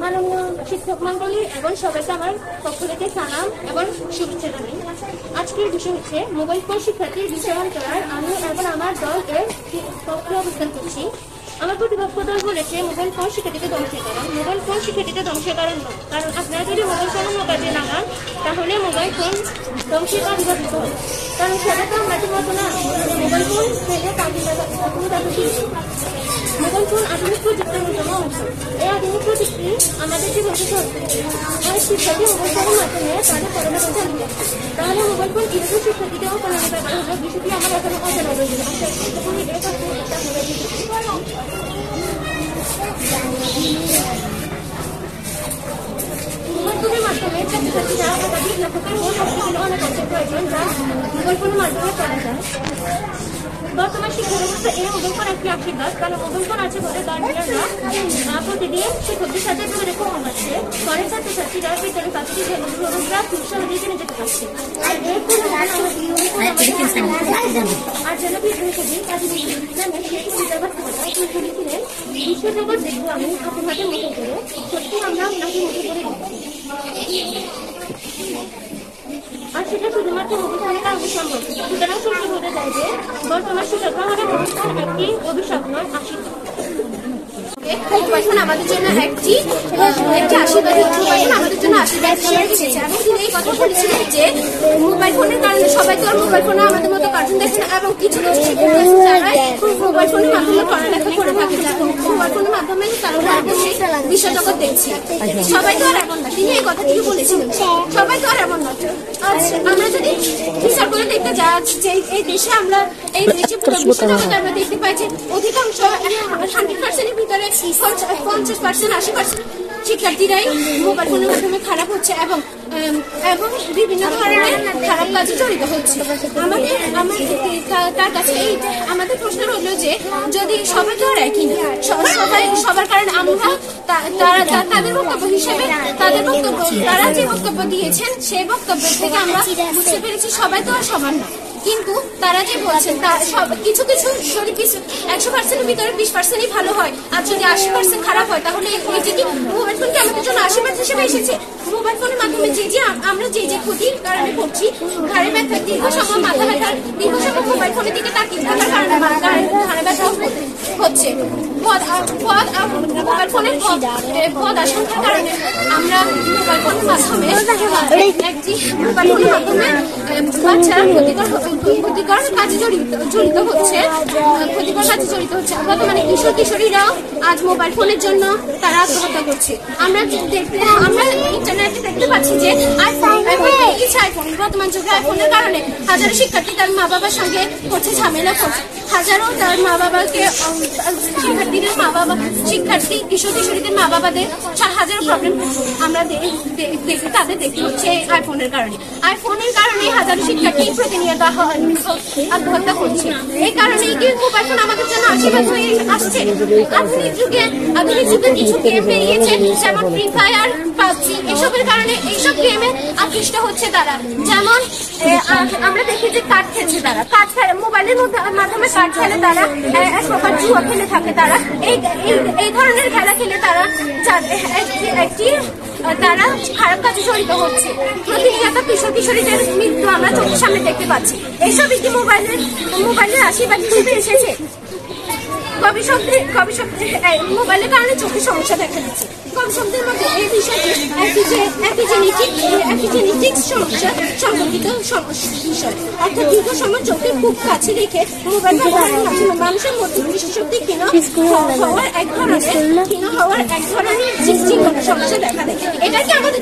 মাননীয় শিক্ষক মন্ডলী এবং সবাইকে আমার পক্ষ থেকে সালাম এবং শুভেচ্ছা জানাই। আজকের বিষয় হচ্ছে মোবাইল ফোন শিক্ষার্থীর বিষয়ায়ন করার আমি এবং আমার দল এর পক্ষে অবস্থান করছি। আমার প্রতিপক্ষ দল বলেছে মোবাইল ফোন শিক্ষার্থীকে ধ্বংসের কারণ। মোবাইল ফোন শিক্ষার্থীতে ধ্বংসের কারণ নয়, কারণ আপনারা যদি মোবাইল ফোন কাজে লাগান তাহলে মোবাইল ফোন ধ্বংসের কাজ বিভাজিত হবে। কারণ সেটা তো আমাদের মতো না, মোবাইল ফোন ফেলে কাজে মোবাইল ফোন আধুনিক প্রযুক্তির অন্যতম অংশ। এই আধুনিক প্রযুক্তি আমাদের জীবনকে সহজ করে দেয়। আর শিক্ষার্থী মোবাইল ফোনের মাধ্যমে তাদের পড়ালেখা চালিয়ে যাচ্ছে। তাহলে মোবাইল ফোন কিভাবে শিক্ষার্থীদের পড়ালেখা ব্যাপার হলো বিষয়টি আমার এখনো অজানা রয়েছে। মোবাইল ফোনের মাধ্যমে ছাত্রছাত্রীরা একাধিক লেখকের ও হস্তশিল্পের অনেক অংশের প্রয়োজন যা মোবাইল ফোনের মাধ্যমে করা যায়। বর্তমান শিক্ষা ব্যবস্থা এই মোবাইল ফোন একটি আশীর্বাদ, কারণ মোবাইল ফোন আছে বলে গার্জিয়ানরা প্রতিদিন শিক্ষকদের সাথে যোগাযোগ কম আছে। পরে ছাত্রছাত্রীরা বিদ্যালয় পাচ্ছি যে অভিভাবকরা খুব সহজেই জেনে যেতে পারছে। আর এর ফলে আর যেন বিদ্রোহী কবি কাজী নজরুল ইসলামের সেই কবিতা বাস্তবতা তিনি বলেছিলেন, বিশ্বজগৎ দেখবো আমি হাতে হাতে মতো করে, সত্যি আমরা আপনাকে মতো করে দিচ্ছি। আর সেটা শুধুমাত্র মোবাইল ফোনের কারণে সম্ভব। সুতরাং সত্যি বলতে চাই যে বর্তমান শিক্ষকরা আমাদের মোবাইল ফোন একটি অভিশাপ নয়, আশীর্বাদ। মোবাইল ফোন আমাদের জন্য একটি আশীর্বাদ, আমাদের জন্য আশীর্বাদ এসেছে। এবং তিনি এই কথা বলেছিলেন যে মোবাইল ফোনের কারণে সবাই তো আর মোবাইল ফোনে আমাদের মতো কার্টুন দেখে না, এবং কিছু কিছু শিক্ষার্থী যারা মোবাইল ফোনের মাধ্যমে পড়ালেখা করে থাকে, মোবাইল ফোনের মাধ্যমে তারা বিশ্বজগৎ দেখছে। সবাই তো আর এমন না, তিনি এই কথাটিকে বলেছিলেন। সবাই তো আর এমন না। আমরা যদি বিচার করে দেখতে যাই যে এই দেশে আমরা এই দেশে পুরো বিশ্বজগতে আমরা দেখতে পাই যে অধিকাংশ 100% ভিতরে 50%, 80% শিক্ষার্থীরাই মোবাইল ফোনের মাধ্যমে খারাপ হচ্ছে এবং বিভিন্ন ধরনের খারাপ কাজে জড়িত হচ্ছে। তার কাছে আমাদের প্রশ্ন হলো যে যদি সবাই তো আর একই না, সবার কারণে আমরা তাদের বক্তব্য হিসেবে তারা যে বক্তব্য দিয়েছেন সেই বক্তব্যের থেকে আমরা বুঝতে পেরেছি সবাই তো আর সমান না। কিন্তু তারা যে বলছেন কিছু কিছু যদি 100% ভিতরে 20%ই ভালো হয় আর যদি 80% খারাপ হয়, তাহলে এই যে কি মোবাইল ফোন কি আমাদের জন্য আশীর্বাদ হিসেবে এসেছে? মোবাইল ফোনের মাধ্যমে আমরা যে ক্ষতির কারণে করছি, ঘাড়ে ব্যথা, দীর্ঘ সময় মাথা ব্যথা, দীর্ঘ সময় মোবাইল ফোনের দিকে তাকিয়ে থাকার কারণে ঘাড়ে ব্যথা হচ্ছে। মোবাইল ফোনের পদ আশঙ্কার কারণে আমরা মোবাইল ফোনের মাধ্যমে বাচ্চারা ক্ষতিকর কাজে জড়িত হচ্ছে। বর্তমানে কিশোর কিশোরীরাও আজ মোবাইল ফোনের জন্য তারা আত্মহত্যা করছে। আমরা ইন্টারনেটে দেখতে পাচ্ছি যে আইফোন বর্তমান যুগে আইফোনের কারণে হাজারো শিক্ষার্থী তার মা বাবার সঙ্গে করছে ঝামেলা করছে। হাজারো তার মা বাবাকে শিক্ষার্থী কিশোর কিশোরীদের মা বাবাদের হাজারো প্রবলেম আমরা তাদের দেখতে হচ্ছে আইফোনের কারণে। আইফোনের কারণে হাজারো শিক্ষার্থী প্রতিনিয়ত আত্মহত্যা করছে। এই কারণেই কি মোবাইল ফোন আমাদের জন্য আশীর্বাদ হয়ে আসছে? আধুনিক যুগে কিছু গেম বেরিয়েছে, যেমন ফ্রি ফায়ার, পাবজি, এসবের কারণে এইসব গেমে আকৃষ্ট হচ্ছে তারা। যেমন আমরা দেখি যে কার্ড খেলছে তারা, মোবাইলের মাধ্যমে কার্ড খেলে তারা, এক প্রকার জুয়া খেলে থাকে তারা। এই ধরনের খেলা খেলে তারা তারা খারাপ কাজে জড়িত হচ্ছে। প্রতিনিয়ত কিশোর কিশোরীদের মৃত্যু আমরা চোখের সামনে দেখতে পাচ্ছি। এইসব কি মোবাইলের আশীর্বাদ হিসেবে এসেছে? মোবাইলের কারণে চোখের সমস্যা দেখা দিচ্ছে। গবেষকদের মধ্যে এই বিষয়টি অ্যাপিজেনেটিক্স সমস্যা সম্পর্কিত বিষয়। অর্থাৎ দীর্ঘ সময় চোখের খুব কাছে রেখে মোবাইল ব্যবহারের মাধ্যমে মানুষের মধ্যে দৃষ্টিশক্তি ক্ষীণ হওয়ার এক ধরনের সমস্যা দেখা দেয়। এটাই কি আমাদের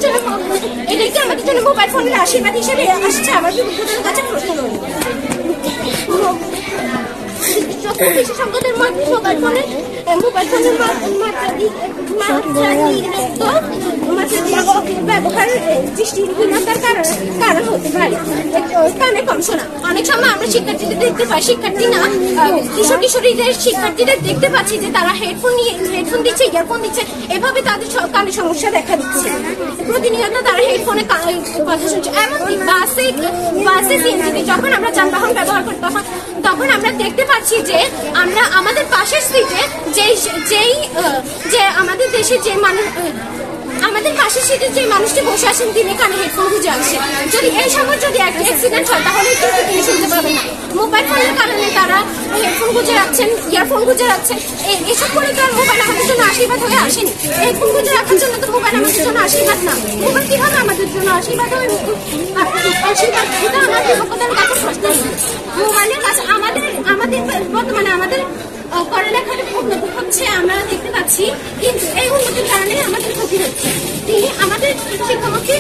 জন্য মোবাইল ফোনের আশীর্বাদ হিসেবে আসছে? আমার বিশেষজ্ঞদের কাছে প্রশ্ন রইল। বিশেষজ্ঞদের মধ্যে মোবাইল ফোনের মাত্রাতিরিক্ত ব্যবহার দৃষ্টিহীনতার কারণ হতে পারে। কানে কম শোনা, অনেক সময় আমরা শিক্ষার্থীদের দেখতে পাই, কিশোর কিশোরীদের শিক্ষার্থীদের দেখতে পাচ্ছি যে তারা হেডফোন দিচ্ছে, ইয়ারফোন দিচ্ছে, এভাবে তাদের কানে সমস্যা দেখা দিচ্ছে। প্রতিনিয়ত তারা হেডফোনে কথা শুনছে। এমনকি বাসে সিএনজিতে যখন আমরা যানবাহন ব্যবহার করি তখন আমরা দেখতে পাচ্ছি যে আমরা আমাদের পাশের সিটে যে আমাদের দেশে যে মানুষ, আমাদের পাশের সিটে যে মানুষটি বসে আছেন তিনি কানে হেডফোন গুঁজে আসছেন। যদি এই সময় যদি একটা অ্যাক্সিডেন্ট হয় তাহলে কিন্তু তিনি শুনতে পাবেন না। মোবাইল ফোনের কারণে তারা হেডফোন গুঁজে রাখছেন, ইয়ারফোন গুঁজে রাখছেন। এসব করে তো আর মোবাইল আমাদের জন্য আশীর্বাদ হয়ে আসেনি। হেডফোন গুঁজে রাখার জন্য তো মোবাইল আমাদের জন্য আশীর্বাদ না। মোবাইল কিভাবে আমাদের জন্য আশীর্বাদ হয়? আশীর্বাদ এটা আমার বিপক্ষতার কাছে প্রশ্ন। মোবাইলের কাছে আমাদের বর্তমানে আমাদের পড়ালেখার উন্নতি হচ্ছে আমরা দেখতে পাচ্ছি, কিন্তু এই উন্নতির কারণে আমাদের ক্ষতি হচ্ছে। তিনি আমাদের শিক্ষামন্ত্রী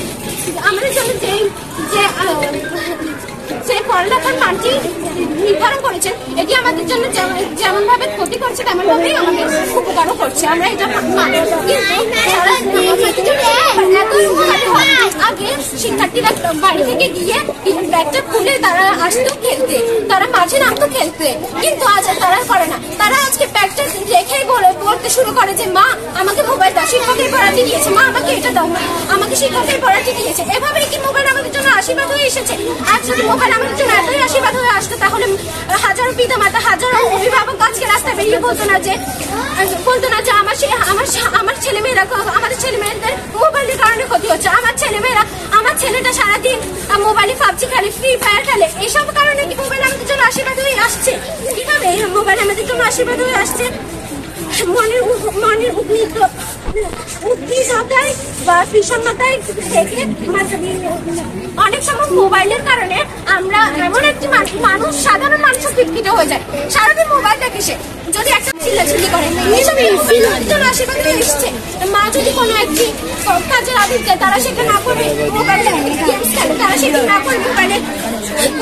আমাদের জন্য যে পড়ালেখার মানটি নির্ধারণ করেছেন এটি আমাদের জন্য যেমন ভাবে ক্ষতি করছে তেমন ভাবেই আমাদের উপকারও করছে। আমরা এটা আগে শিক্ষার্থীরা বাড়ি থেকে গিয়ে ব্যাগটা খুলে তারা আসতো খেলতে, তারা মাঝে নামতো খেলতে, কিন্তু আজ তারা করে না। তারা আজকে ব্যাগটা রেখেই বলতে শুরু করে যে মা আমাকে মোবাইল দাও, শিক্ষকের পড়াটি দিয়েছে, মা আমাকে এটা দাও, আমাকে শিক্ষকের পড়াটি দিয়েছে। এভাবেই কি মোবাইল আমাদের জন্য আশীর্বাদ হয়ে এসেছে? আজ যদি মোবাইল আমাদের জন্য এতই আশীর্বাদ হয়ে আসতো তাহলে হাজারো পিতা মাতা, হাজারো অভিভাবক আজকে রাস্তায় বেরিয়ে বলতো না যে আমার ছেলেমেয়েরা, আমাদের ছেলেমেয়েদের মোবাইলের কারণে ক্ষতি হচ্ছে, আমার ছেলেটা সারাদিন মোবাইলে পাবজি খেলে, ফ্রি ফায়ার খেলে। এইসব কারণে কি মোবাইল আমাদের জন্য আশীর্বাদ হয়ে আসছে? কিভাবে মোবাইল আমাদের জন্য আশীর্বাদ হয়ে আসছে? মনের উদ্বিগ্নতায় বা বিষণ্ণতায় থেকে অনেক সময় মোবাইলের কারণে আমরা এমন একটি সাধারণ মানুষ বিকৃত হয়ে যায়। সারাদিন মোবাইল দেখে সে যদি একটা চিল্লাচিল্লি করে, এইসব জন্য আশীর্বাদ হয়ে এসছে। মা যদি কোনো একটি কাজের আদেশ দেয় তারা সেটা না করে মোবাইলে গেমস খেলে, তারা সেটা না করে মোবাইলে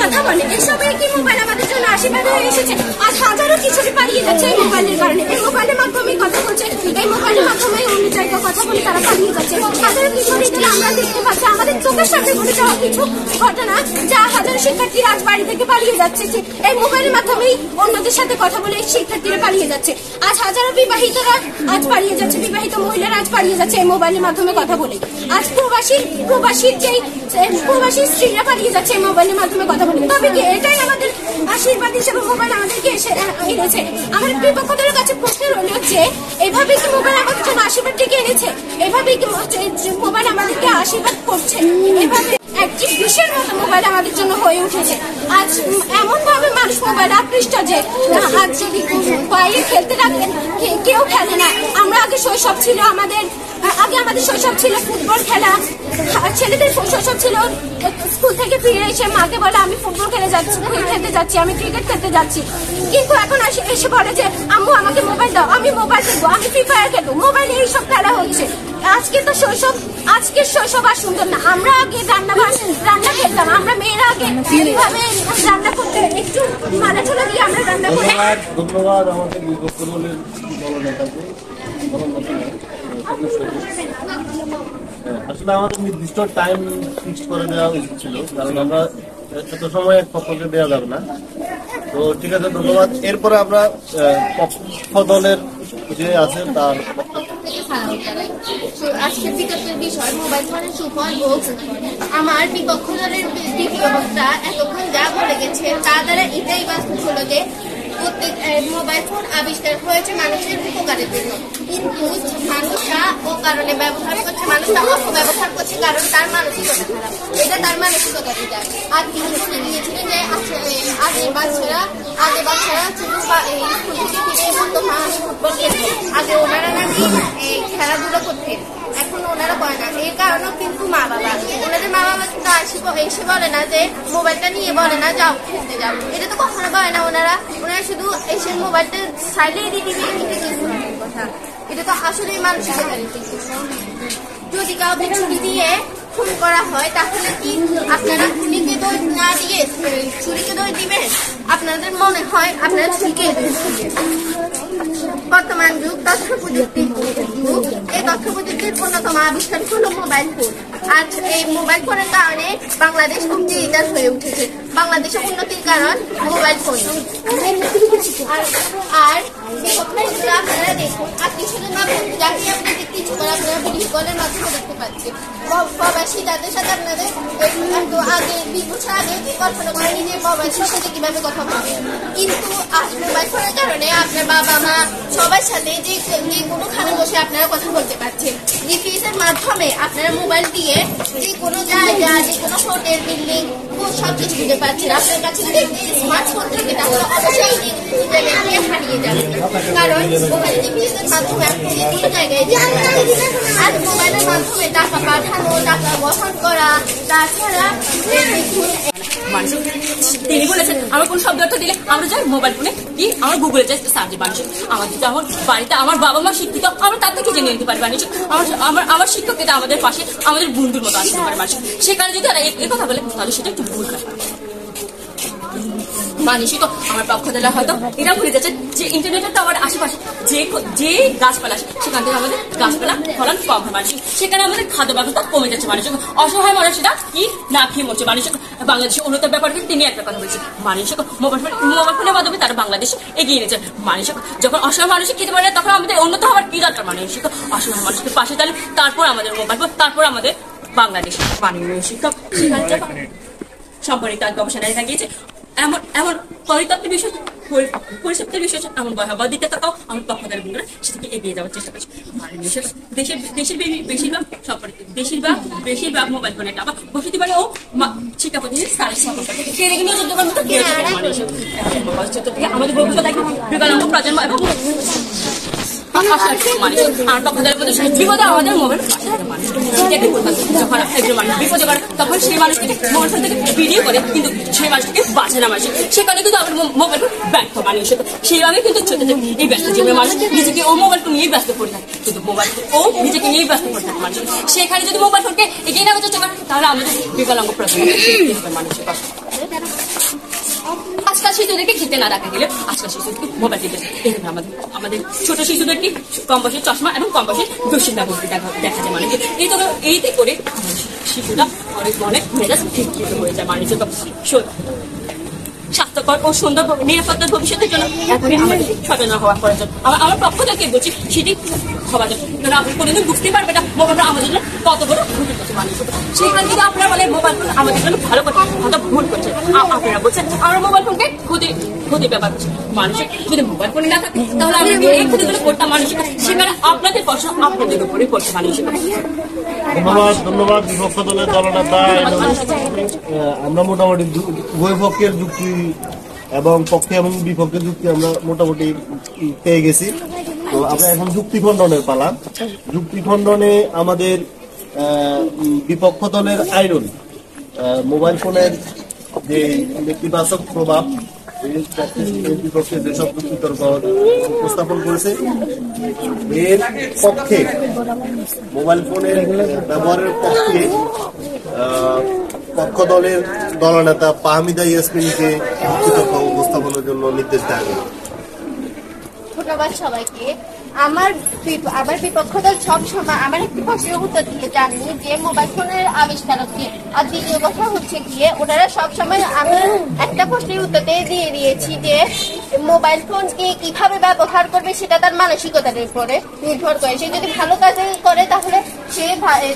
কথা বলে। এসবে কি মোবাইল আমাদের জন্য আশীর্বাদ হয়ে এসেছে? আজ হাজারো কিছুটি পালিয়ে যাচ্ছে এই মোবাইলের কারণে। এই মোবাইলের মাধ্যমে কথা বলছে, এই মোবাইলের মাধ্যমে অন্য জায়গায় কথা বলে তারা পালিয়ে যাচ্ছে। হাজারো কিশোরীদের আমরা দেখতে পাচ্ছি, আমাদের চোখের সামনে ঘটে যাওয়া কিছু ঘটনা, যা হাজারো শিক্ষার্থীরা আজ বাড়ি থেকে পালিয়ে যাচ্ছে। এই মোবাইলের মাধ্যমেই অন্যদের সাথে কথা বলে শিক্ষার্থীরা পালিয়ে যাচ্ছে। আজ হাজারো বিবাহিতরা আজ পালিয়ে যাচ্ছে, বিবাহিত মহিলারা আজ পালিয়ে যাচ্ছে এই মোবাইলের মাধ্যমে কথা বলে। আজ প্রবাসী স্ত্রীরা পালিয়ে যাচ্ছে এই মোবাইলের মাধ্যমে কথা বলে। তবে কি এটাই আমাদের আশীর্বাদ হিসেবে মোবাইল আমাদেরকে এনেছে? আমার বিপক্ষদের কাছে প্রশ্ন রইল যে এভাবে কি মোবাইল আমাদের জন্য আশীর্বাদ ডেকে এনেছে? এভাবে কি মোবাইল আমাদেরকে আশীর্বাদ করছে? এভাবে একটি বিষের মতো মোবাইল আমাদের জন্য হয়ে উঠেছে। আজ এমন ভাবে মানুষ মোবাইল আকৃষ্ট যে আজ যদি বাইরে খেলতে ডাকেন কেউ খেলে না। আমরা আগে শৈশব ছিল আমাদের শৈশব ছিল ফুটবল খেলা, ছেলেদের শৈশব ছিল স্কুল থেকে ফিরে এসে মাকে বলে আমি ফুটবল খেলতে যাচ্ছি, আমি ক্রিকেট খেলতে যাচ্ছি। কিন্তু এখন এসে বলে যে আম্মু আমাকে মোবাইল দাও, আমি মোবাইল খেলবো, আমি ফ্রি ফায়ার খেলবো। মোবাইলে এইসব খেলা হচ্ছে। আজকের শৈশব আর সুন্দর না। আমরা আগে রান্না খেলতাম, আমরা মেয়েরা আগে এইভাবে রান্না করতে একটু মালা ছোলা দিয়ে আমরা রান্না করি। ধন্যবাদ আমাদের আসলে আমাদের নির্দিষ্ট টাইম ফিক্স করে দেওয়া উচিত ছিল, কারণ আমরা এত সময় এক পক্ষকে দেওয়া যাবে না। তো ঠিক আছে, ধন্যবাদ। এরপরে আমরা পক্ষ দলের যে আছে তার আজকের বিতর্কের বিষয় মোবাইল ফোনের সুফল ও আমার বিপক্ষ দলের দ্বিতীয় বক্তা এতক্ষণ যা বলে গেছে তা দ্বারা এটাই বাস্তব হলো যে মোবাইল ফোন আবিষ্কার হয়েছে মানুষের উপকারের জন্য, কিন্তু মানুষরা ও কারণে ব্যবহার করছে, মানুষরা অপব্যবহার করছে কারণ তার মানসিকতা খারাপ। এটা তার মানসিকতা যায়। আর তিনি বলে গিয়েছিলেন যে আগে বাচ্চারা শুধু স্কুল থেকে ফিরে বলতো মা ফুটবল খেলছে। আগে ওনারা নাকি খেলাধুলো করতেন, এখন ওনারা করে না। এর কারণেও কিন্তু ওনাদের মা বাবা কিন্তু এসে বলে না যে মোবাইলটা নিয়ে বলে না যাও খেলতে যাও, এটা তো কখনো বলে না। ওনারা শুধু এসে মোবাইলটা সাইডে দিয়ে দিবে, কথা। এটা তো আসলে মানসিকতা। যদি কাউকে ছুরি দিয়ে খুন করা হয় তাহলে কি আপনারা খুনিকে দোষ না দিয়ে ছুরিকে দোষ দিবেন? আপনাদের মনে হয় আপনারা ছুরিকে দোষ দিবেন। বর্তমান যুগ তথ্য প্রযুক্তির যুগ। এই তথ্য প্রযুক্তির অন্যতম আবিষ্কার হলো মোবাইল ফোন। আজ এই মোবাইল ফোনের কারণে বাংলাদেশ খুব ডিজিটাল হয়ে উঠেছে। বাংলাদেশের উন্নতির কারণ মোবাইল ফোন। আর আপনারা দেখুন, আত্মীয় স্বজন যাকে আপনি দেখতে ইচ্ছুক আপনারা ভিডিও কলের মাধ্যমে দেখতে পাচ্ছেন। প্রবাসী যাদের সাথে আপনাদের আগে 20 বছর আগে কল্পনা করেনি যে প্রবাসীর সাথে কিভাবে কথা বলবে, কিন্তু আজ মোবাইল ফোনের কারণে আপনার বাবা মা সবার সাথে যে কোনো খানে বসে আপনারা কথা বলতে পারছেন। জিপিএসের মাধ্যমে আপনারা মোবাইল দিয়ে যে কোনো জায়গা, যে কোনো হোটেল, বিল্ডিং সবকিছু দিতে পারছেন। আপনার কাছে যদি স্মার্টফোন থাকে তাহলে অবশ্যই ইন্টারনেট হারিয়ে যাবে, কারণ ওখানে জিপিএসের মাধ্যমে আপনি যে কোনো জায়গায় যেতে পারছেন। আর মোবাইলের মাধ্যমে টাকা পাঠানো, টাকা বহন করা, তাছাড়া তিনি বলেছেন আমরা কোন শব্দ অর্থ দিলে আমরা যাই মোবাইল ফোনে কি আমরা গুগলে যাই সার্চ মানুষ আমাদের আমার বাড়িতে আমার বাবা মা শিক্ষিত, আমরা তার থেকে জেনে নিতে পারি মানুষ। আমার শিক্ষক এটা আমাদের পাশে আমাদের বন্ধুর মতো আসতে পারে মানুষ। সেখানে যদি তারা এই কথা বলে তাহলে সেটা একটু ভুল হয়। মানুষই তো আমার পক্ষ থেকে হয়তো এটা ভুলে যাচ্ছে যে ইন্টারনেটের তো আমার আশেপাশে যে গাছপালা সেখান থেকে আমাদের গাছপালা ফলন কম হয় মানুষ, সেখানে আমাদের খাদ্য ব্যবস্থা কমে যাচ্ছে মানুষ। অসহায় মানুষেরা কি না খেয়ে মরছে মানুষ। বাংলাদেশের উন্নতির ব্যাপারে তিনি একটা কথা বলছেন, মানুষ মোবাইল ফোনের মাধ্যমে তারা বাংলাদেশ এগিয়ে নিয়েছে। মানুষ যখন অসহায় মানুষ খেতে পারে তখন আমাদের উন্নত হওয়ার কি দরকার? মানুষ অসহায় মানুষের পাশে তাহলে তারপর আমাদের মোবাইল ফোন, তারপর আমাদের বাংলাদেশ। মাননীয় শিক্ষক সম্পর্কিত গবেষণায় দেখা গিয়েছে এমন পরিতত্ত্বের বিষয় পরিষেবার বিষয় এমন ভয়াবহ দিতে থাকাও আমার পক্ষদার বন্ধুরা সেটাকে এগিয়ে যাওয়ার চেষ্টা করছে। দেশের বেশিরভাগ মোবাইল ফোনে টাকা বসতি পারে ও শিক্ষা প্রতিনিধি আমাদের ভবিষ্যৎ বিকলাঙ্গ প্রজন্ম এবং আমাদের মোবাইল যখন একজন মানুষ বিপদে পড়ে তখন সেই মানুষকে মোবাইল ফোন থেকে ভিডিও করে কিন্তু সেই মানুষকে বাঁচে না মানুষ। সেখানে কিন্তু আমাদের মোবাইল ফোন ব্যর্থ মানুষ। সেইভাবে কিন্তু ছোট এই ব্যস্ত জীবনে মানুষ নিজেকে ও মোবাইল ফোন নিয়েই ব্যস্ত করে থাকে, কিন্তু মোবাইল ও নিজেকে নিয়েই ব্যস্ত করে থাকে মানুষ। সেখানে যদি মোবাইল ফোনকে এগিয়ে নেওয়া চেষ্টা করে তাহলে আমাদের বিকলাঙ্গ প্রজন্ম মানুষের পাশে। আজকাল শিশুদেরকে খেতে না রাখা গেলে আজকাল শিশুদেরকে মোবাইল দিতে আমাদের ছোট শিশুদেরকে কম বয়সে চশমা এবং কম বয়সে দূষিত ব্যবস্থা দেখা যায় মানুষের। এইতে করে শিশুরা অনেক মেজাজ বিকৃত হয়ে যায় মানুষের। স্বাস্থ্যকর ও সুন্দর নিরাপত্তার ভবিষ্যতের জন্য এখনই আমাদের সচেতন হওয়া প্রয়োজন। আমার পক্ষ থেকে বলছি সেটি হওয়া যায়, কারণ আপনি কোনোদিন বুঝতে পারবে না মোবাইলটা আমাদের জন্য কত বড় ক্ষতি করছে মানুষ। সেখান থেকে আপনারা বলে মোবাইল ফোন আমাদের জন্য ভালো করছে, হয়তো ভুল করছে। আপনারা বলছেন আমরা মোবাইল ফোনকে ক্ষতি ব্যবহার করছি। মানুষের যদি মোবাইল ফোনে না থাকে তাহলে আমরা এই ক্ষতিগুলো করতাম মানুষের, সেখানে আপনাদের প্রশ্ন আপনাদের উপরে করছে মানুষের। ধন্যবাদ বিপক্ষ দলের দলনেতা। আমরা মোটামুটি উভয় পক্ষের যুক্তি এবং পক্ষে এবং বিপক্ষের যুক্তি আমরা মোটামুটি পেয়ে গেছি। তো আমরা এখন যুক্তি খণ্ডনের পালা। যুক্তি খণ্ডনে আমাদের বিপক্ষ দলের আইরন মোবাইল ফোনের যে নেতিবাচক প্রভাব বিপক্ষে যেসব বিতর্ক উপস্থাপন করেছে এর পক্ষে মোবাইল ফোনের ব্যবহারের পক্ষে পক্ষ দলের দলনেতা পাহমিদা ইয়াসমিনকে বিতর্ক উপস্থাপনের জন্য নির্দেশ দেওয়া হলো। ধন্যবাদ সবাইকে। আমার বিপক্ষ দল সবসময় আমার একটি প্রশ্নের উত্তর দিয়ে জানি যে মোবাইল ফোনের আবিষ্কারককে, আর দ্বিতীয় কথা হচ্ছে গিয়ে ওনারা সবসময় আমি একটা প্রশ্নের উত্তর দিয়ে দিয়েছি যে মোবাইল ফোনকে কিভাবে ব্যবহার করবে সেটা তার মানসিকতার উপরে নির্ভর করে। সে যদি ভালো কাজে করে তাহলে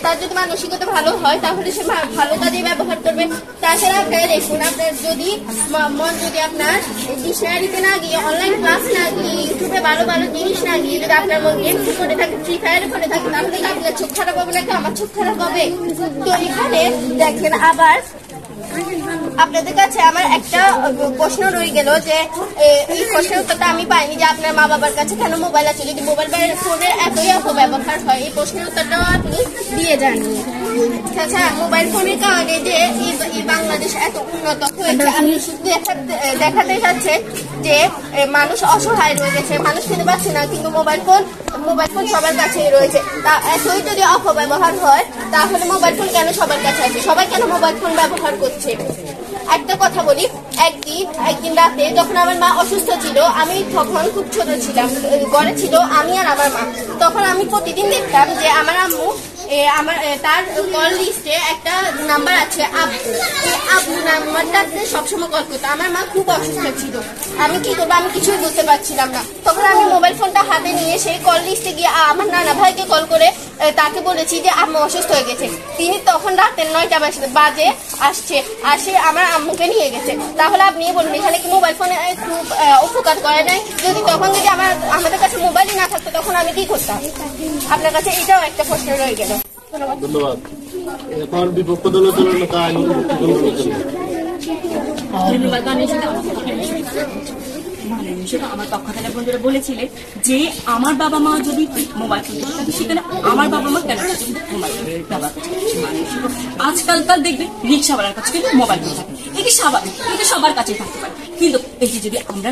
তার যদি মানসিকতা ভালো হয় তাহলে সে ভালো কাজে ব্যবহার করবে। তাছাড়া আপনারা দেখুন, আপনার যদি আপনার ডিকশনারিতে না গিয়ে অনলাইন ক্লাস না গিয়ে ইউটিউবে ভালো ভালো জিনিস না গিয়ে যদি আপনার মন গেম করে থাকে, ফ্রি ফায়ারে করে থাকে, তাহলে আপনার চোখ খারাপ হবে নাকি আমার চোখ খারাপ হবে? তো এখানে দেখেন আবার আপনাদের কাছে আমার একটা প্রশ্ন রয়ে গেল যে এই প্রশ্নের উত্তরটা আমি পাইনি যে আপনার মা বাবার কাছে কেন মোবাইল আছে, যদি মোবাইল ফোনের এতই অপব্যবহার হয় এই প্রশ্নের উত্তরটাও আপনি দিয়ে যান। আচ্ছা, মোবাইল ফোনের কারণে যে এই বাংলাদেশ এত উন্নত হয়েছে আপনি শুধু দেখাতে চাচ্ছে যে মানুষ অসহায় রয়ে গেছে, মানুষ খেতে পারছে না, কিন্তু মোবাইল ফোন সবার কাছেই রয়েছে। তা এতই যদি অপব্যবহার হয় তাহলে মোবাইল ফোন কেন সবার কাছে আছে, সবাই কেন মোবাইল ফোন ব্যবহার করছে? একটা কথা বলি, একদিন রাতে যখন আমার মা অসুস্থ ছিল, আমি তখন খুব ছোট ছিলাম, ঘরে ছিল আমি আর আমার মা। তখন আমি প্রতিদিন দেখতাম যে আমার আম্মু তার কল লিস্টে একটা নাম্বার আছে আব্বু নাম্বারটাতে সবসময় কল করতো। আমার মা খুব অসুস্থ ছিল, আমি কি করবো আমি কিছুই বুঝতে পারছিলাম না। তখন আমি মোবাইল ফোনটা হাতে নিয়ে সেই কল লিস্টে গিয়ে আমার নানা ভাইকে কল করে তাকে বলেছি যে আম্মু অসুস্থ হয়ে গেছে। তিনি তখন রাতের 9টা বাজে আসে আমার আম্মুকে নিয়ে গেছে। তাহলে আপনি বলুন এখানে কি মোবাইল ফোনে খুব উপকার করে নাই? যদি আমাদের কাছে মোবাইলই না থাকতো তখন আমি কি করতাম? আপনার কাছে এটাও একটা প্রশ্ন রয়ে গেল। ধন্যবাদ। এখন বিপক্ষ দলের জন্য আমার পক্ষ থেকে বন্ধুরা বলেছিলেন যে আমার বাবা মা যদি মোবাইল ফোন থাকে সেখানে আমার বাবা মা কেন মোবাইল ফোন ব্যবহার করছে? আজকালকার দেখবে রিক্সাওয়ালার কাছে কিন্তু মোবাইল ফোন থাকে, এটি স্বাভাবিক, এটা সবার কাছে থাকতে পারে। কিন্তু এটি যদি আমরা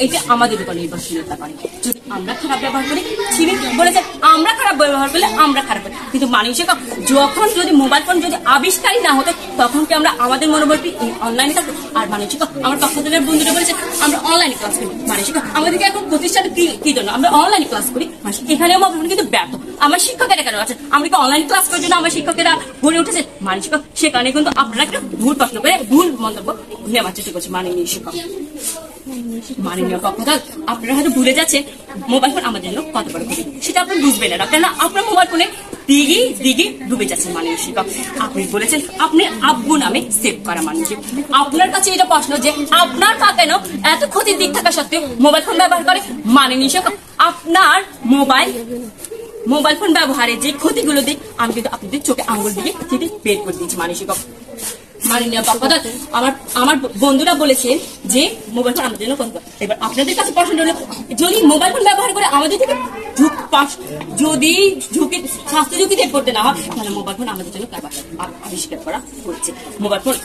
এটা আমাদের উপর নির্ভরশীলতা করে, যদি আমরা খারাপ ব্যবহার করি, তিনি বলেছে আমরা খারাপ ব্যবহার করলে আমরা খারাপ করি। কিন্তু মানুষের যখন যদি মোবাইল ফোন যদি আবিষ্কারই না হতো তখন কি আমরা আমাদের মনোবলটি অনলাইনে থাকতো? আর মানুষের আমার পক্ষ থেকে বন্ধুরা বলেছে আমরা অনলাইনে ক্লাস করি। মানুষের আমাদেরকে এখন প্রতিষ্ঠানে কি জন্য আমরা অনলাইনে ক্লাস করি? এখানেও মোবাইল কিন্তু ব্যর্থ। আমার শিক্ষকেরা কেন আছে? আমরা কি অনলাইন ক্লাস করার জন্য আমার শিক্ষকেরা গড়ে উঠেছে? মানুষের সেখানে কিন্তু আপনারা একটা ভুল প্রশ্ন করে ভুল মন্তব্য নেওয়ার চেষ্টা করছে মাননীয় শিক্ষক। মাননীয় পক্ষ আপনারা হয়তো ভুলে যাচ্ছেন মোবাইল ফোন আমাদের জন্য কত বড় ক্ষতি, সেটা আপনি বুঝবেন না, কেননা আপনার মোবাইল ফোনে দিঘি ডুবে যাচ্ছে। মাননীয় শিক্ষক আপনি বলেছেন আপনি আব্বু নামে সেভ করা মানুষ। আপনার কাছে এটা প্রশ্ন যে আপনার পা কেন এত ক্ষতির দিক থাকা সত্ত্বেও মোবাইল ফোন ব্যবহার করে? মাননীয় শিক্ষক আপনার মোবাইল ফোন ব্যবহারের যে ক্ষতিগুলো দিক আমি কিন্তু আপনাদের চোখে আঙুল দিয়ে সেটি বের করে দিচ্ছি। মাননীয় শিক্ষক মাননীয় পক্ষদল আমার বন্ধুরা বলেছেন যে মোবাইল ফোন আমাদের জন্য কত। এবার আপনাদের কাছে প্রশ্ন হলো যদি মোবাইল ফোন ব্যবহার করে আমাদের থেকে যদি স্বাস্থ্য ঝুঁকিতে পড়তে না হয় তাহলে মোবাইল ফোন আমাদের জন্য আবিষ্কার করা হয়েছে। মোবাইল ফোন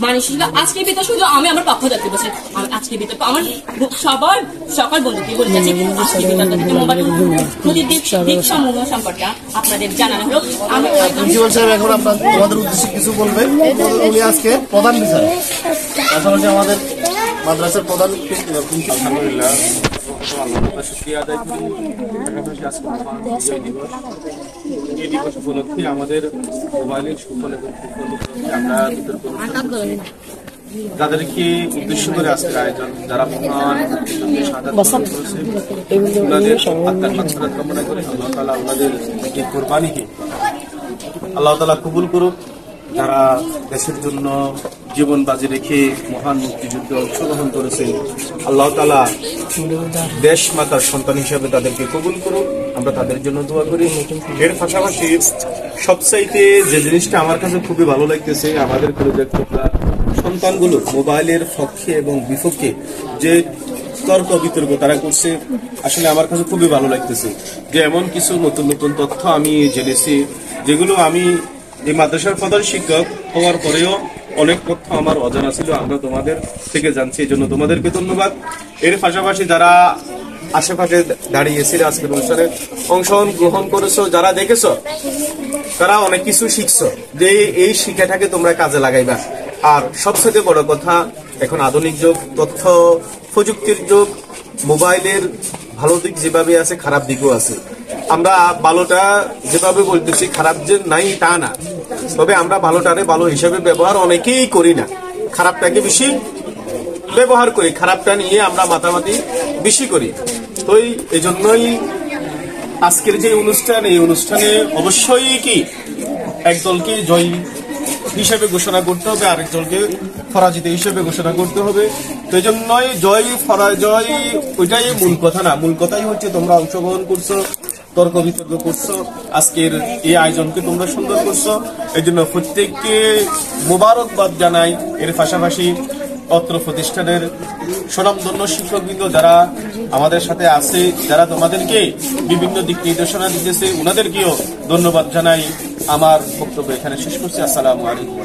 মানসিক আজকের ভিতর শুধু আমি আমার পক্ষ দেখতে বলছি, আজকের ভিতর আমার সকল বন্ধুকে বলতে চাচ্ছি আজকের ভিতর মোবাইল দিক সমূহ সম্পর্কে আপনাদের জানানো হলো। প্রিন্সিপাল সাহেব এখন তোমাদের উদ্দেশ্যে কিছু বলবে। উনি আজকে প্রধান বিচারক, পাশাপাশি আমাদের মাদ্রাসার প্রধান। আলহামদুলিল্লাহ শুকরিয়া আদায় করি। পাশাপাশি আজকে এই দিবস উপলক্ষে আমাদের মোবাইলের সুফল এবং কুফল উপলক্ষে আমরা যাদেরকে উদ্দেশ্য করে আজকের আয়োজন, যারা আত্মার মাগফিরাত কামনা করে আল্লাহ তাআলা আমাদের এই কোরবানিকে আল্লাহ তাআলা কবুল করুক। যারা দেশের জন্য জীবন বাজি রেখে মহান মুক্তিযুদ্ধে অংশগ্রহণ করেছেন আল্লাহ তাআলা দেশ মাতার সন্তান হিসেবে তাদেরকে কবুল করুন, আমরা তাদের জন্য দোয়া করি। এর পাশাপাশি সবচাইতে যে জিনিসটা আমার কাছে খুবই ভালো লাগতেছে আমাদের সন্তানগুলো মোবাইলের পক্ষে এবং বিপক্ষে যে তর্ক বিতর্ক তারা করছে, আসলে আমার কাছে খুবই ভালো লাগতেছে যে এমন কিছু নতুন নতুন তথ্য আমি জেনেছি যেগুলো আমি এই মাদ্রাসার প্রধান শিক্ষক হওয়ার পরেও অনেক তথ্য আমার অজানা ছিল, আমরা তোমাদের থেকে জানছি, এই জন্য তোমাদেরকে ধন্যবাদ। এর পাশাপাশি যারা আশেপাশে দাঁড়িয়েছে আজকের অনুষ্ঠানে অংশগ্রহণ করেছো, যারা দেখেছো তারা অনেক কিছু শিখছো, যে এই শিক্ষাটাকে তোমরা কাজে লাগাইবা। আর সবচেয়ে বড় কথা এখন আধুনিক যুগ, তথ্য প্রযুক্তির যুগ, মোবাইলের ভালো দিক যেভাবে আছে খারাপ দিকও আছে। আমরা ভালোটা যেভাবে বলতেছি খারাপ যে নাই তা না, তবে আমরা ভালোটারে ভালো হিসাবে ব্যবহার অনেকেই করি না, খারাপটাকে বেশি ব্যবহার করি, খারাপটা নিয়ে আমরা মাতামাতি বেশি করি। তো এই জন্যই আজকের যে অনুষ্ঠান, এই অনুষ্ঠানে অবশ্যই কি একদলকে জয়ী হিসেবে ঘোষণা করতে হবে, আরেক দলকে পরাজিত হিসেবে ঘোষণা করতে হবে। তো এই জন্যই জয় পরাজয় ওইটাই মূল কথা না, মূল কথাই হচ্ছে তোমরা অংশগ্রহণ করছো, তর্ক বিতর্ক করছো, আজকের এই আয়োজনকে তোমরা সুন্দর করছো, এই জন্য প্রত্যেককে মোবারকবাদ জানাই। এর পাশাপাশি অত্র প্রতিষ্ঠানের সুনামধন্য শিক্ষকবৃন্দ যারা আমাদের সাথে আছে, যারা তোমাদেরকে বিভিন্ন দিক নির্দেশনা দিতেছে, ওনাদেরকেও ধন্যবাদ জানাই। আমার বক্তব্য এখানে শেষ করছি। আসসালামু আলাইকুম।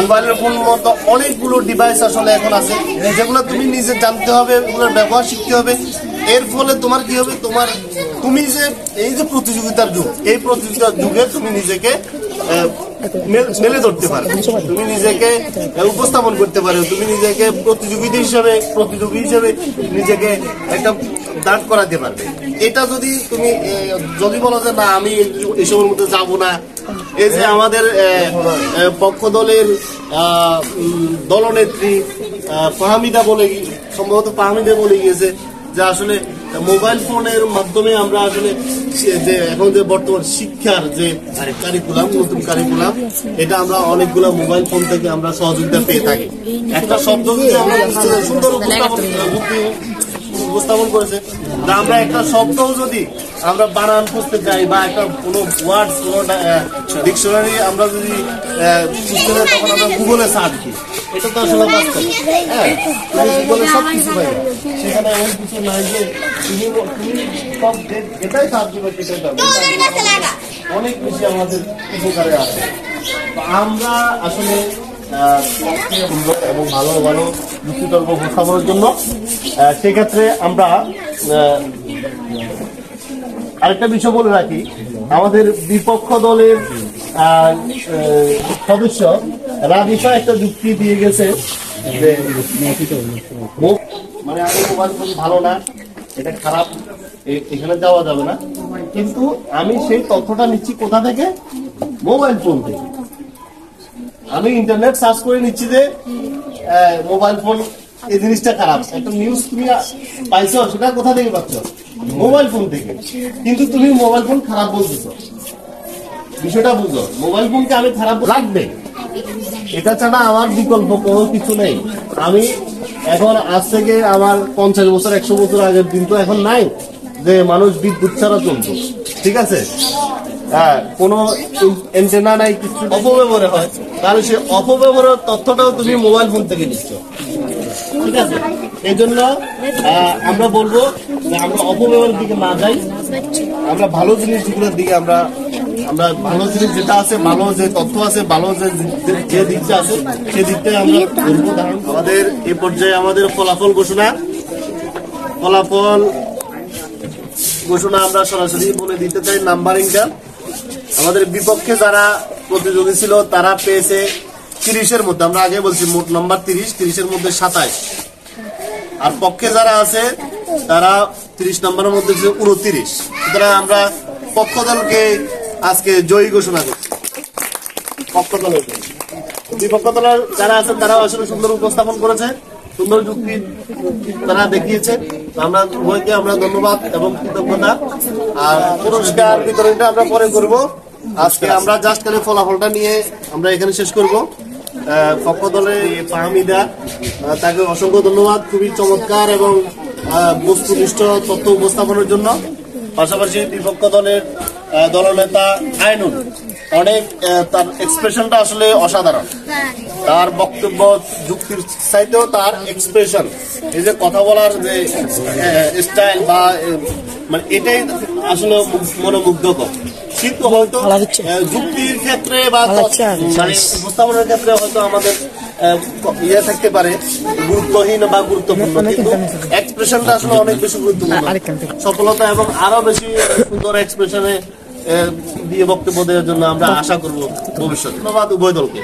মোবাইলের ফোন মতো অনেকগুলো ডিভাইস আসলে এখন আছে, যেগুলো তুমি নিজে জানতে হবে, এগুলোর ব্যবহার শিখতে হবে। এর ফলে তোমার কি হবে, তুমি যে এই যে প্রতিযোগিতার যুগ, এই প্রতিযোগিতার যুগে তুমি নিজেকে মেলে ধরতে পারো, তুমি নিজেকে উপস্থাপন করতে পারো, তুমি নিজেকে প্রতিযোগী হিসেবে নিজেকে একটা দাঁড় করাতে পারবে। এটা যদি তুমি যদি বলো যে না আমি এসবের মধ্যে যাবো না, এই যে আমাদের পক্ষ দলের দলনেত্রী ফাহমিদা সম্ভবত ফাহমিদা বলে গিয়েছে যে আসলে মোবাইল ফোনের মাধ্যমে আমরা আসলে যে এখন যে বর্তমান শিক্ষার যে কারিকুলাম, নতুন কারিকুলাম, এটা আমরা অনেকগুলো মোবাইল ফোন থেকে আমরা সহযোগিতা পেয়ে থাকি। একটা শব্দ যদি আমরা সুন্দর উপস্থাপন করেছে, আমরা একটা শব্দও যদি আমরা বানান করতে চাই বা একটা কোনো ওয়ার্ডস কোনো ডিকশনারি আমরা যদি খুঁজতে চাই, তখন আমরা গুগলে সার্চ দিই। এটা তো আসলে বাস্তব। হ্যাঁ, গুগলে সব কিছু পাই, সেখানে এমন কিছু নাই যে তুমি সব যেটাই সার্চ দিবে সেটাই পাবে। অনেক বেশি আমাদের উপকারে আছে। আমরা আসলে এবং ভালো ভালো যুক্তিতর্ক উপস্থাপনের জন্য সেক্ষেত্রে আমরা আরেকটা বিষয় বলে রাখি, আমাদের বিপক্ষ দলের সদস্য রাবিফা একটা যুক্তি দিয়ে গেছে যে মানে আমি মোবাইল ফোন ভালো না, এটা খারাপ, এখানে যাওয়া যাবে না। কিন্তু আমি সেই তথ্যটা নিচ্ছি কোথা থেকে? মোবাইল ফোন থেকে। আমি ইন্টারনেট সার্চ করে নিচ্ছি যে মোবাইল ফোন এই জিনিসটা খারাপ। একটা নিউজ তুমি পাইছো, সেটা কোথা থেকে পাচ্ছ? মোবাইল ফোন থেকে। কিন্তু তুমি মোবাইল ফোন খারাপ বলতেছো, বিষয়টা বুঝো। মোবাইল ফোনকে আমি খারাপ লাগবে, এটা ছাড়া আমার বিকল্প কোনো কিছু নেই। আমি এখন আজ থেকে আমার 50 বছর 100 বছর আগের দিন তো এখন নাই যে মানুষ বিদ্যুৎ ছাড়া চলতো, ঠিক আছে? হ্যাঁ, কোনো এন্টেনা নাই, কিছু অপব্যবহার হয়, তাহলে সে অপব্যবহারের তথ্যটাও তুমি মোবাইল ফোন থেকে নিচ্ছ, ঠিক আছে? এই জন্য আমরা বলবো যে আমরা অপব্যবহারের দিকে না যাই, আমরা ভালো জিনিসগুলোর দিকে আমরা ভালো জিনিস যেটা আছে, ভালো যে তথ্য আছে, ভালো যে দিকটা আছে, সেই দিকটাই আমরা করবো। আমাদের এই পর্যায়ে আমাদের ফলাফল ঘোষণা আমরা সরাসরি বলে দিতে চাই। নাম্বারিংটা আমাদের বিপক্ষে যারা প্রতিযোগী ছিল তারা পেয়েছে 30-এর মধ্যে, আমরা আগে বলছি মোট নাম্বার 30-এর মধ্যে 27, আর পক্ষে যারা আছে তারা 30 নম্বরের মধ্যে 29। সুতরাং আমরা পক্ষ দলকে আজকে জয়ী ঘোষণা করছি। পক্ষ দলের বিপক্ষ দলের যারা আছেন তারাও আসলে সুন্দর উপস্থাপন করেছে, সুন্দর যুক্তি তারা দেখিয়েছে। আমরা উভয়কে আমরা ধন্যবাদ এবং কৃতজ্ঞতা। আর পুরস্কার বিতরণটা আমরা পরে করব। আজকে আমরা জাস্ট খালি ফলাফলটা নিয়ে আমরা এখানে শেষ করব। পক্ষ দলে ফাহমিদা, তাকে অসংখ্য ধন্যবাদ খুবই চমৎকার এবং বস্তুনিষ্ঠ তথ্য উপস্থাপনের জন্য। পাশাপাশি বিপক্ষ দলের দলনেতা আইনুল, অনেক তার এক্সপ্রেশনটা আসলে অসাধারণ। তার বক্তব্য যুক্তির চাইতেও তার এক্সপ্রেশন, এই যে কথা বলার যে স্টাইল বা মানে এটাই আসলে মনোমুগ্ধকর। কিন্তু হয়তো যুক্তির ক্ষেত্রে বা মানে উপস্থাপনের ক্ষেত্রে হয়তো আমাদের ইয়ে থাকতে পারে গুরুত্বহীন বা গুরুত্বপূর্ণ, কিন্তু এক্সপ্রেশনটা আসলে অনেক বেশি গুরুত্বপূর্ণ। সফলতা এবং আরো বেশি সুন্দর এক্সপ্রেশনে দিয়ে বক্তব্য দেওয়ার জন্য আমরা আশা করব ভবিষ্যতে। ধন্যবাদ উভয় দলকে।